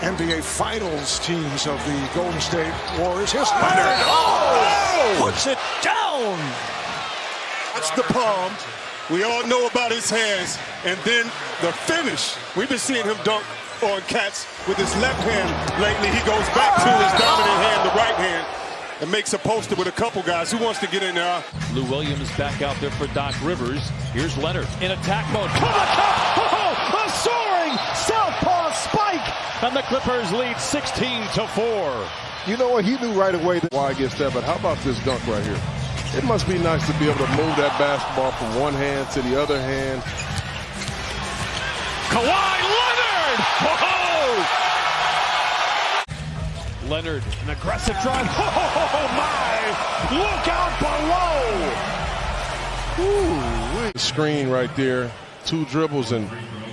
NBA Finals teams of the Golden State Warriors. Here's Leonard. Puts it down. That's the palm. We all know about his hands. And then the finish. We've been seeing him dunk on cats with his left hand lately. He goes back to his dominant hand, the right hand, and makes a poster with a couple guys. Who wants to get in there? Lou Williams back out there for Doc Rivers. Here's Leonard in attack mode. To the cup! Oh, a soaring southpaw spike! And the Clippers lead 16-4. You know what? He knew right away that why gets that, but how about this dunk right here? It must be nice to be able to move that basketball from one hand to the other hand. Kawhi Leonard! Whoa! Leonard, an aggressive drive. Oh my! Look out below! Ooh, screen right there. 2 dribbles and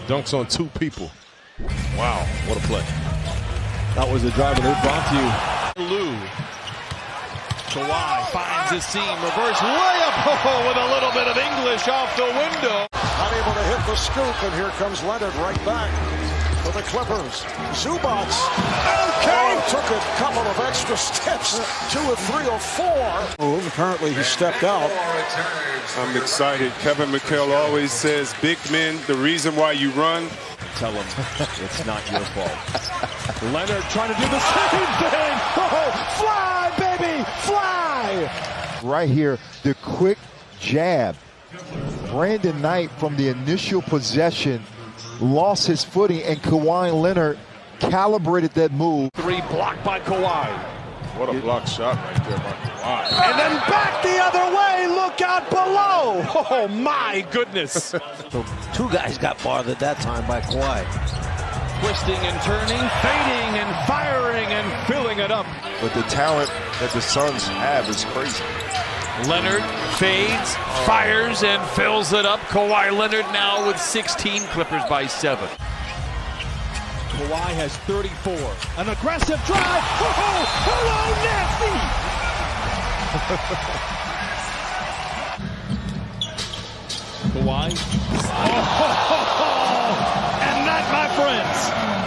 dunks on 2 people. Wow, what a play. That was the drive that they brought to you. Lou. Kawhi finds his seam, reverse layup with a little bit of English off the window. Unable to hit the scoop, and here comes Leonard right back for the Clippers. Zubats. Okay. Took a couple of extra steps, 2 or 3 or 4. Apparently he stepped out. I'm excited. Kevin McHale always says, big men, the reason why you run. Tell him it's not your fault. Leonard trying to do the same thing. Oh, fly, baby, fly! Right here, the quick jab. Brandon Knight from the initial possession lost his footing, and Kawhi Leonard calibrated that move. 3 blocked by Kawhi. What a block shot right there by Kawhi. And then back the other way. Look out below. Oh, my goodness. So 2 guys got bothered that time by Kawhi. Twisting and turning, fading and firing and filling it up. But the talent that the Suns have is crazy. Leonard fades, fires, and fills it up. Kawhi Leonard now with 16, Clippers by 7. Kawhi has 34. An aggressive drive. Oh, hello, nasty. Kawhi. And that, my friends,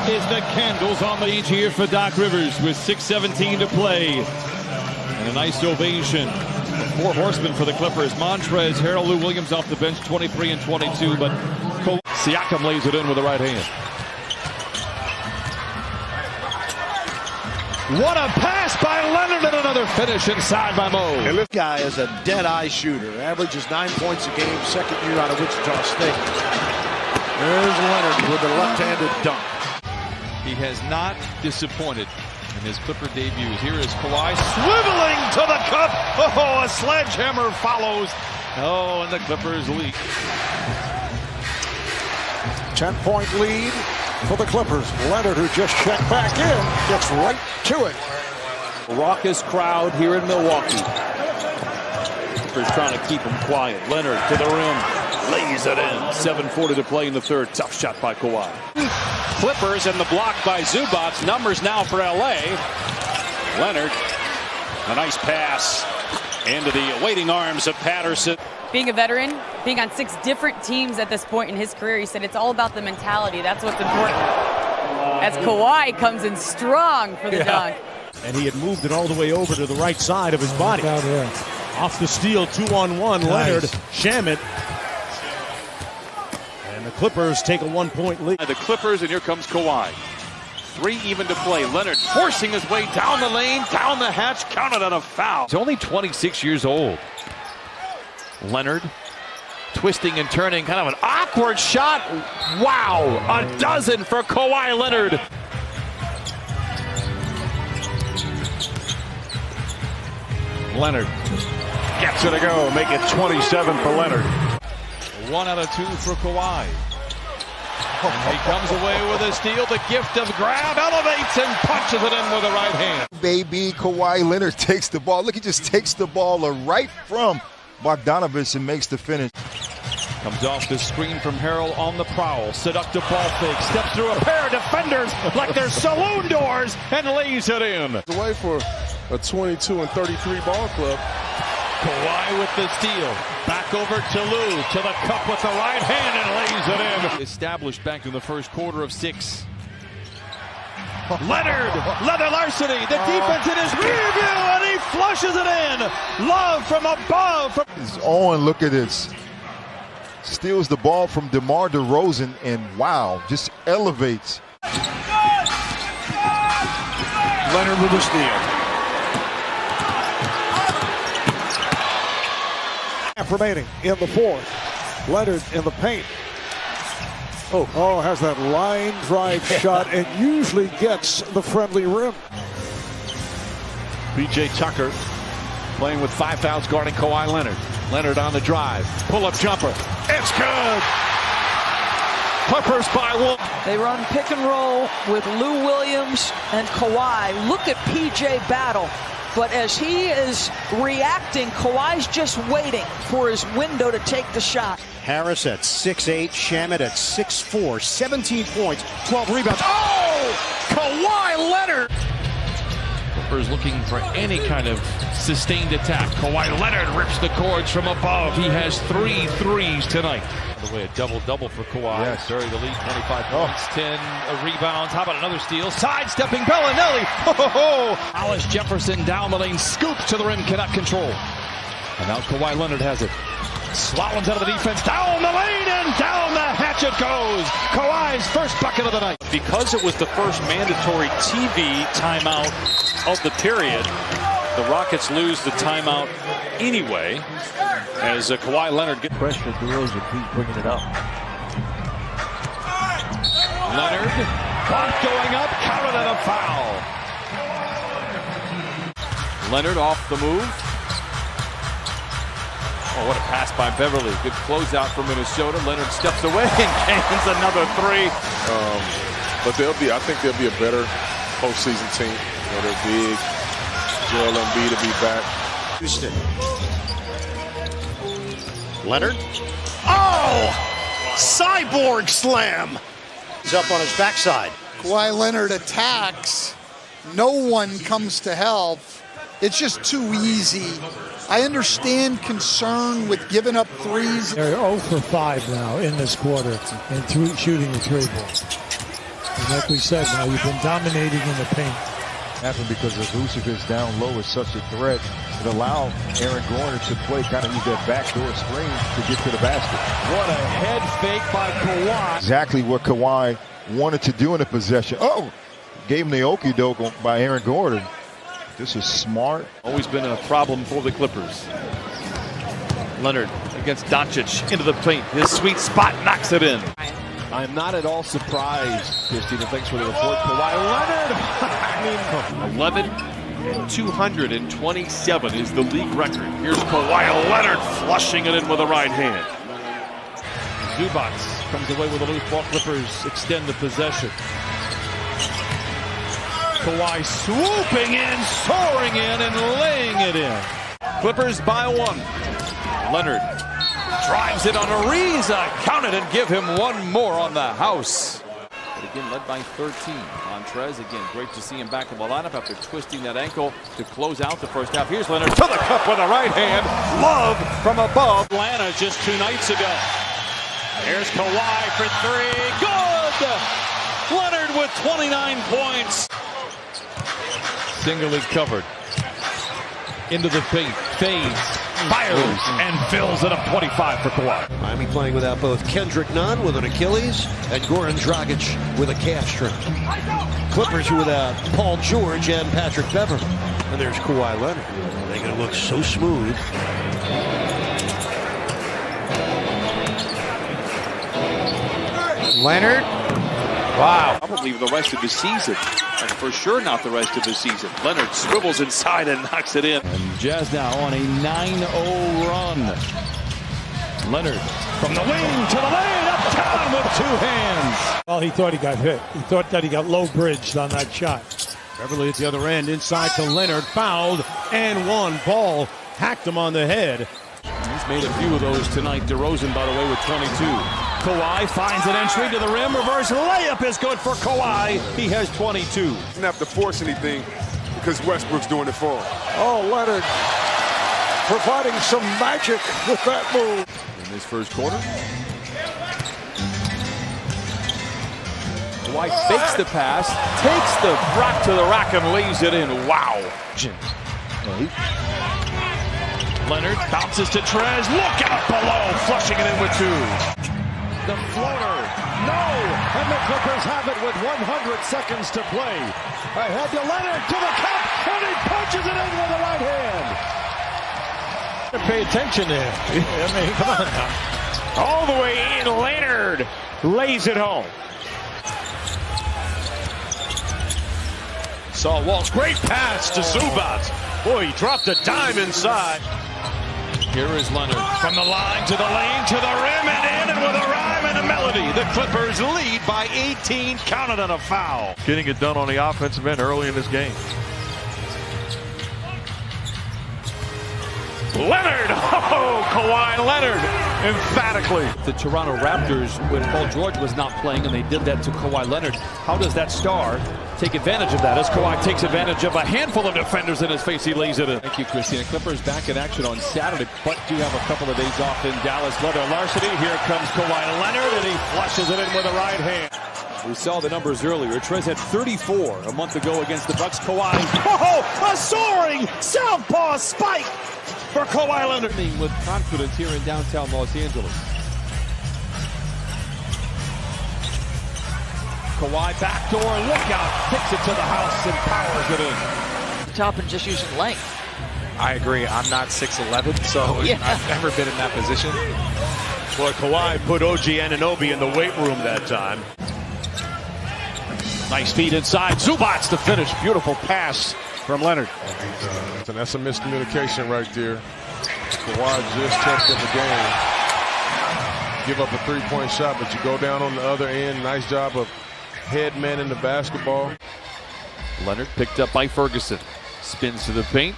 is the candles on the beach here for Doc Rivers with 6:17 to play. And a nice ovation. 4 horsemen for the Clippers. Montrez, Harold, Lou Williams off the bench, 23 and 22. But Siakam lays it in with the right hand. What a pass by Leonard, and another finish inside by Mo. And this guy is a dead-eye shooter. Averages 9 points a game, 2nd year out of Wichita State. There's Leonard with the left-handed dunk. He has not disappointed in his Clipper debuts. Here is Kawhi swiveling to the cup. Oh, a sledgehammer follows. Oh, and the Clippers lead. 10-point lead for the Clippers. Leonard, who just checked back in, gets right to it. Raucous crowd here in Milwaukee. Clippers trying to keep him quiet. Leonard to the rim. Lays it in. 7:40 to play in the 3rd. Tough shot by Kawhi. Clippers and the block by Zubats. Numbers now for LA. Leonard, a nice pass into the waiting arms of Patterson. Being a veteran, being on 6 different teams at this point in his career, he said it's all about the mentality. That's what's important. As Kawhi comes in strong for the dunk. And he had moved it all the way over to the right side of his body. Off the steal, 2-on-1, Leonard, Shamet. And the Clippers take a 1-point lead. The Clippers, and here comes Kawhi. 3 even to play. Leonard forcing his way down the lane, down the hatch, counted on a foul. He's only 26 years old. Leonard twisting and turning, kind of an awkward shot. Wow, a dozen for Kawhi Leonard. Leonard gets it to go, make it 27 for Leonard. 1 out of 2 for Kawhi. And he comes away with a steal. The gift of grab, elevates and punches it in with the right hand. Baby, Kawhi Leonard takes the ball. Look, he just takes the ball right from Bogdanovich and makes the finish. Comes off the screen from Harold on the prowl. Seductive ball fake. Steps through a pair of defenders like they're saloon doors and lays it in. Away for a 22 and 33 ball club. Kawhi with the steal. Back over to Lou. To the cup with the right hand and lays it in. Established back in the first quarter of 6. Leonard, leather larceny, the defense in his rear view, and he flushes it in. Love from above. He's on, look at this. Steals the ball from DeMar DeRozan, and wow, just elevates. Leonard with a steal. Remaining in the fourth. Leonard in the paint. Oh, has that line drive shot and usually gets the friendly rim. B.J. Tucker playing with 5 fouls guarding Kawhi Leonard. Leonard on the drive. Pull-up jumper. It's good. Clippers by 1. They run pick and roll with Lou Williams and Kawhi. Look at P.J. battle. But as he is reacting, Kawhi's just waiting for his window to take the shot. Harris at 6'8", Shamet at 6'4", 17 points, 12 rebounds. Oh! Kawhi Leonard! Clippers looking for any kind of sustained attack. Kawhi Leonard rips the cords from above. He has 3 threes tonight. By the way, a double-double for Kawhi. Yes. Bury the lead, 25 points, 10 rebounds. How about another steal? Sidestepping Bellinelli. Alice Jefferson down the lane, scoops to the rim, cannot control. And now Kawhi Leonard has it. Slaloms out of the defense, down the lane, and down the hatch it goes. Kawhi's first bucket of the night. Because it was the first mandatory TV timeout of the period, the Rockets lose the timeout anyway, as Kawhi Leonard gets Pressure, DeRozan keeps bringing it up. Leonard, clock going up, counted and a foul. Leonard off the move. Oh, what a pass by Beverly. Good closeout for Minnesota. Leonard steps away and gains another 3. But I think they'll be a better postseason team. You know, they're big. Joel Embiid to be back. Houston. Leonard. Oh! Cyborg slam! He's up on his backside. Kawhi Leonard attacks. No one comes to help. It's just too easy. I understand concern with giving up threes. They're 0 for 5 now in this quarter and shooting the 3-ball. And like we said, now you've been dominating in the paint. Happened because the Vucevic down low is such a threat. It allowed Aaron Gordon to play, kind of use that backdoor screen to get to the basket. What a head fake by Kawhi. Exactly what Kawhi wanted to do in the possession. Oh, gave him the okie doke by Aaron Gordon. This is smart. Always been a problem for the Clippers. Leonard against Doncic into the paint. His sweet spot knocks it in. I'm not at all surprised, Christine, and thanks for the report. Kawhi Leonard! I mean, 11 and 227 is the league record. Here's Kawhi Leonard flushing it in with the right hand. Zubac comes away with a loose ball. Clippers extend the possession. Kawhi swooping in, soaring in, and laying it in. Clippers by 1. Leonard drives it on Ariza. Count it and give him one more on the house. But again, led by 13. Montrez, again, great to see him back in the lineup after twisting that ankle to close out the first half. Here's Leonard to the cup with the right hand. Love from above. Atlanta just 2 nights ago. Here's Kawhi for 3. Good! Leonard with 29 points. Singly covered. Into the paint. Fades. Fires. And fills it up 25 for Kawhi. Miami playing without both Kendrick Nunn with an Achilles and Goran Dragic with a calf strain. Clippers without Paul George and Patrick Beverly. And there's Kawhi Leonard. They're going to look so smooth. Leonard. Wow. Probably the rest of the season. And for sure not the rest of the season. Leonard swivels inside and knocks it in. And Jazz now on a 9-0 run. Leonard from the wing to the lane, uptown with 2 hands. Well, he thought he got hit. He thought that he got low bridged on that shot. Beverly at the other end, inside to Leonard, fouled and 1. Ball hacked him on the head. He's made a few of those tonight. DeRozan, by the way, with 22. Kawhi finds an entry to the rim. Reverse layup is good for Kawhi. He has 22. Doesn't have to force anything because Westbrook's doing it for him. Oh, Leonard providing some magic with that move. In this first quarter. Kawhi fakes the pass, takes the rock to the rack and lays it in. Wow. Leonard bounces to Trez. Look out below, flushing it in with two. The floater. No! And the Clippers have it with 100 seconds to play. Ahead to Leonard, to the cup, and he punches it in with the right hand. Pay attention there. I mean, come on now. All the way in, Leonard lays it home. Saw Walsh, great pass to Zubac. Boy, he dropped a dime inside. Here is Leonard from the line to the lane to the rim and in, and with a rhyme and a melody, the Clippers lead by 18, counted on a foul. Getting it done on the offensive end early in this game. Leonard! Oh, Kawhi Leonard, emphatically. The Toronto Raptors, when Paul George was not playing, and they did that to Kawhi Leonard. How does that star take advantage of that? As Kawhi takes advantage of a handful of defenders in his face, he lays it in. Thank you, Christina. Clippers back in action on Saturday, but do have a couple of days off in Dallas. Weather larceny. Here comes Kawhi Leonard, and he flushes it in with the right hand. We saw the numbers earlier. Trez had 34 a month ago against the Bucks. Kawhi. Oh, a soaring southpaw spike for Kawhi Leonard. With confidence here in downtown Los Angeles. Kawhi backdoor, look out, kicks it to the house and powers it in. Top and just using length. I agree. I'm not 6'11", so Yeah. I've never been in that position. Boy, Kawhi put OG Anunoby in the weight room that time. Nice feed inside. Zubac to finish. Beautiful pass from Leonard. And that's a miscommunication right there. Kawhi just tested the game. Give up a three-point shot, but you go down on the other end. Nice job of head man in the basketball. Leonard picked up by Ferguson. Spins to the paint.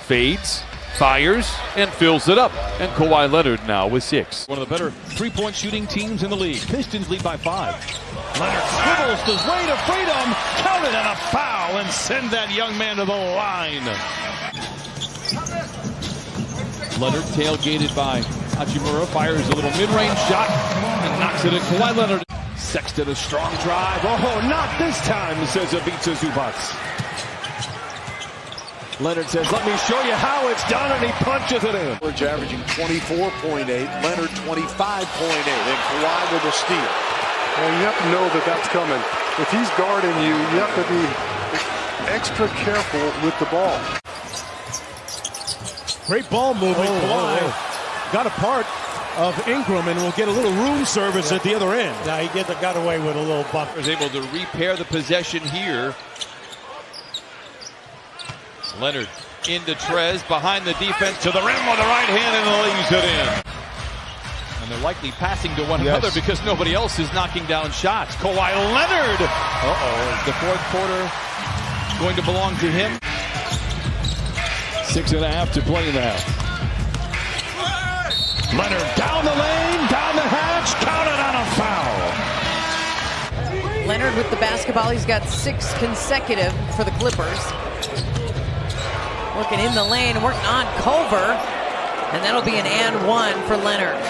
Fades. Fires. And fills it up. And Kawhi Leonard now with 6. One of the better three-point shooting teams in the league. Pistons lead by 5. Leonard swivels his way to freedom. Counted on a foul and send that young man to the line. Leonard tailgated by Hachimura. Fires a little mid-range shot and knocks it in. Kawhi Leonard. Sexton a strong drive. Oh, not this time, says Ivica Zubac. Leonard says, let me show you how it's done, and he punches it in. George averaging 24.8, Leonard 25.8, and Kawhi with a steal. And you have to know that that's coming. If he's guarding you, you have to be extra careful with the ball. Great ball movement. Kawhi got a part of Ingram and will get a little room service at the other end. Now he got away with a little buck. Was able to repair the possession here. Leonard into Trez, behind the defense, to the rim with the right hand, and lays it in. And they're likely passing to one another because nobody else is knocking down shots. Kawhi Leonard! Is the fourth quarter going to belong to him? 6.5 to play now. Leonard down the lane, down the hatch, counted on a foul. Leonard with the basketball. He's got 6 consecutive for the Clippers. Working in the lane, working on Culver. And that'll be an and 1 for Leonard.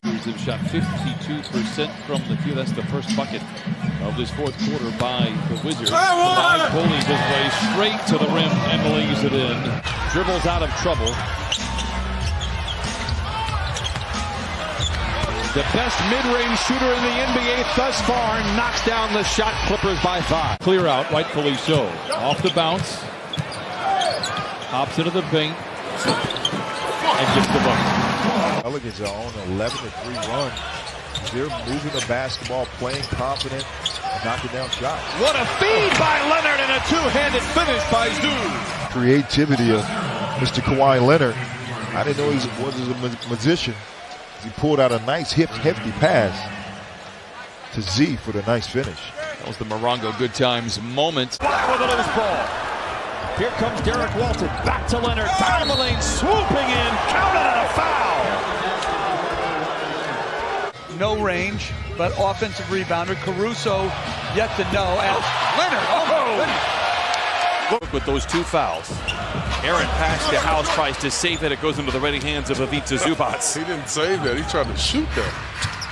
Have shot 52% from the field. That's the first bucket of this fourth quarter by the Wizards. Kawhi pulling his way straight to the rim and lays it in. Dribbles out of trouble. The best mid-range shooter in the NBA thus far knocks down the shot. Clippers by 5. Clear out, rightfully so. Off the bounce. Hops into the paint. And gets the bucket. Pelicans are on an 11-3 run. They're moving the basketball, playing confident, and knocking down shots. What a feed by Leonard and a two-handed finish by Zoo. Creativity of Mr. Kawhi Leonard. I didn't know he was a magician. He pulled out a nice hefty pass to Z for the nice finish. That was the Morongo Good Times moment. Fly with a loose ball. Here comes Derek Walton. Back to Leonard. Down the lane. Swooping in. Counted on a foul. No range, but offensive rebounder. Caruso yet to know. And Leonard, Look with those 2 fouls. Aaron pass to House, tries to save it. It goes into the ready hands of Ivica Zubac. He didn't save that. He tried to shoot that.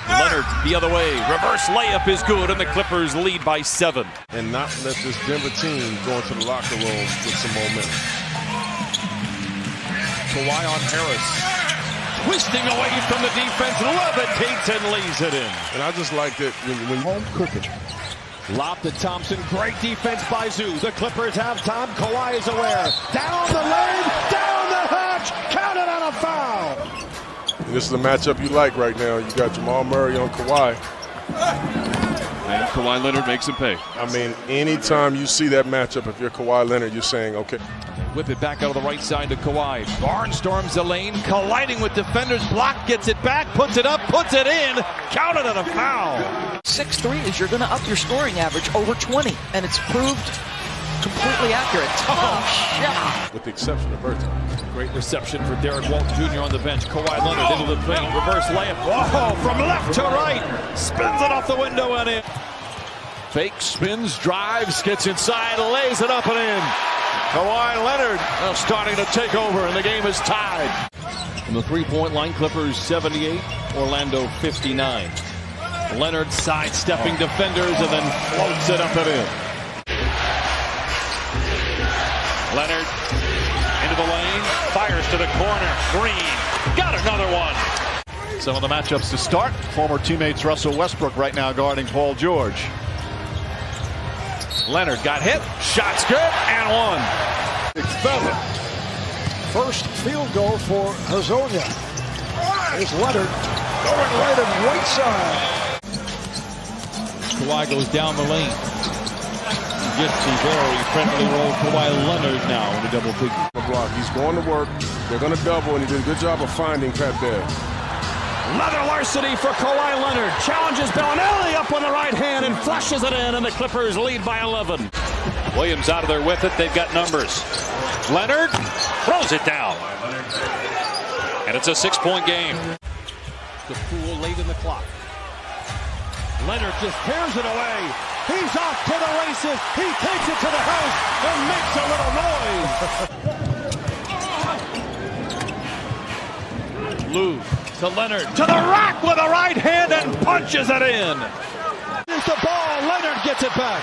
Leonard the other way. Reverse layup is good, and the Clippers lead by 7. And not let this Denver team go into the locker room with some momentum. Kawhi on Harris. Twisting away from the defense, levitates and lays it in. And I just like that when home cooking. Lob to Thompson. Great defense by Zoo. The Clippers have time. Kawhi is aware. Down the lane. Down the hatch. Counted on a foul. And this is the matchup you like right now. You got Jamal Murray on Kawhi. And Kawhi Leonard makes him pay. I mean, anytime you see that matchup, if you're Kawhi Leonard, you're saying, okay. Whip it back out of the right side to Kawhi. Barnstorms the lane, colliding with defenders. Block, gets it back, puts it up, puts it in. Counted on a foul. 6 threes, you're going to up your scoring average over 20, and it's proved completely accurate. Tough shot. With the exception of Burton. Great reception for Derek Walton Jr. on the bench. Kawhi Leonard into the paint. Reverse layup. Whoa, from left to right. Spins it off the window and in. Fake spins, drives, gets inside, lays it up and in. Kawhi Leonard starting to take over, and the game is tied. From the three-point line, Clippers 78, Orlando 59. Leonard sidestepping defenders and then floats it up and in. Leonard into the lane, fires to the corner. Green got another one. Some of the matchups to start. Former teammates Russell Westbrook right now guarding Paul George. Leonard got hit, shot's good, and one. Bevan. First field goal for Hazonia. Here's Leonard going right and right side. Kawhi goes down the lane. Gets the very friendly roll. Kawhi Leonard now in a double figure. Block. He's going to work. They're going to double, and he did a good job of finding Pat Bev. Leather larceny for Kawhi Leonard. Challenges Bellinelli up on the right hand and flushes it in, and the Clippers lead by 11. Williams out of there with it. They've got numbers. Leonard throws it down. And it's a 6-point game. The pool late in the clock. Leonard just tears it away. He's off to the races. He takes it to the house and makes a little noise. Lou to Leonard. To the rack with a right hand and punches it in. Here's the ball. Leonard gets it back.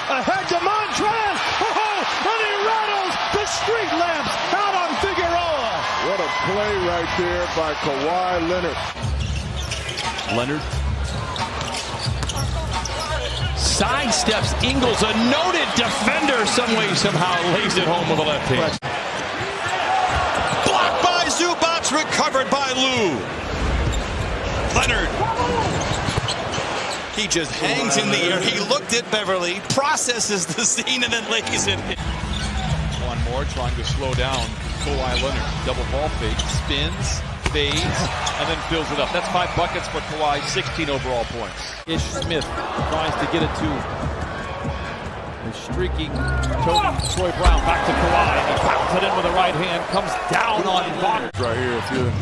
Ahead to Montrez. Oh, and he rattles the street lamps out on Figueroa. What a play right there by Kawhi Leonard. Leonard sidesteps Ingles, a noted defender, some way, somehow lays it home with a left hand. Blocked by Zubac, recovered by Lou. Leonard. He just hangs in the air. He looked at Beverly, processes the scene, and then lays it. One more, trying to slow down Kawhi Leonard. Double ball fake, spins, fades, and then fills it up. That's 5 buckets for Kawhi, 16 overall points. Ish Smith tries to get it to the streaking Troy Brown. Back to Kawhi. He pounds it in with the right hand. Comes down on Vaughn. Right here, if you're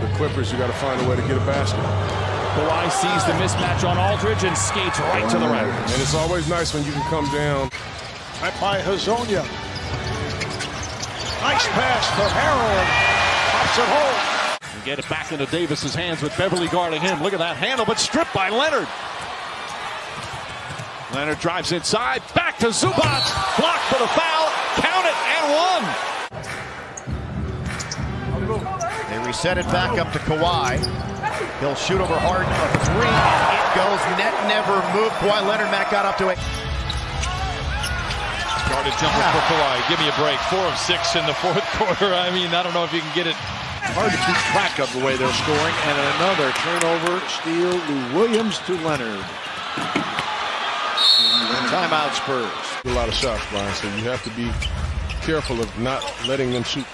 the Clippers, you got to find a way to get a basket. Kawhi sees the mismatch on Aldridge and skates right to the rack. And it's always nice when you can come down. Right by Hazonia. Nice pass for Harold. Pops it home. And get it back into Davis's hands with Beverly guarding him. Look at that handle, but stripped by Leonard. Leonard drives inside. Back to Zubac. Blocked for the foul. Count it and one. They reset it back up to Kawhi. He'll shoot over Harden, a 3, and it goes. Net never moved. Kawhi Leonard, Matt got up to it. Started jumper for Kawhi. Give me a break. 4 of 6 in the fourth quarter. I mean, I don't know if you can get it. Hard to keep track of the way they're scoring. And another turnover, steal, Lou Williams to Leonard. Timeout Spurs. A lot of shots, Brian, so you have to be careful of not letting them shoot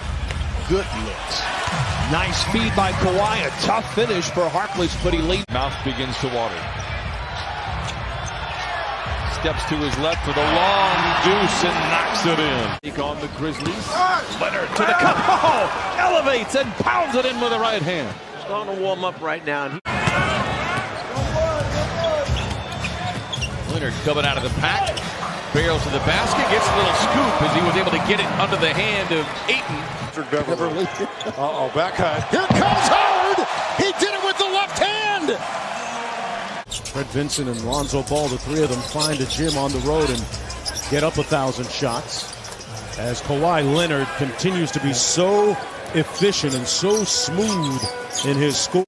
good looks. Nice feed by Kawhi. A tough finish for Harkless, but he late. Mouth begins to water. Steps to his left for the long deuce and knocks it in. Take on the Grizzlies. Leonard to the cup. Oh, elevates and pounds it in with the right hand. Starting to warm up right now. Leonard coming out of the pack. Barrels to the basket. Gets a little scoop as he was able to get it under the hand of Ayton. Beverly. Uh-oh, back cut. Here comes Howard. He did it with the left hand. Fred Vincent and Lonzo Ball, the three of them, find a gym on the road and get up 1,000 shots. As Kawhi Leonard continues to be so efficient and so smooth in his score.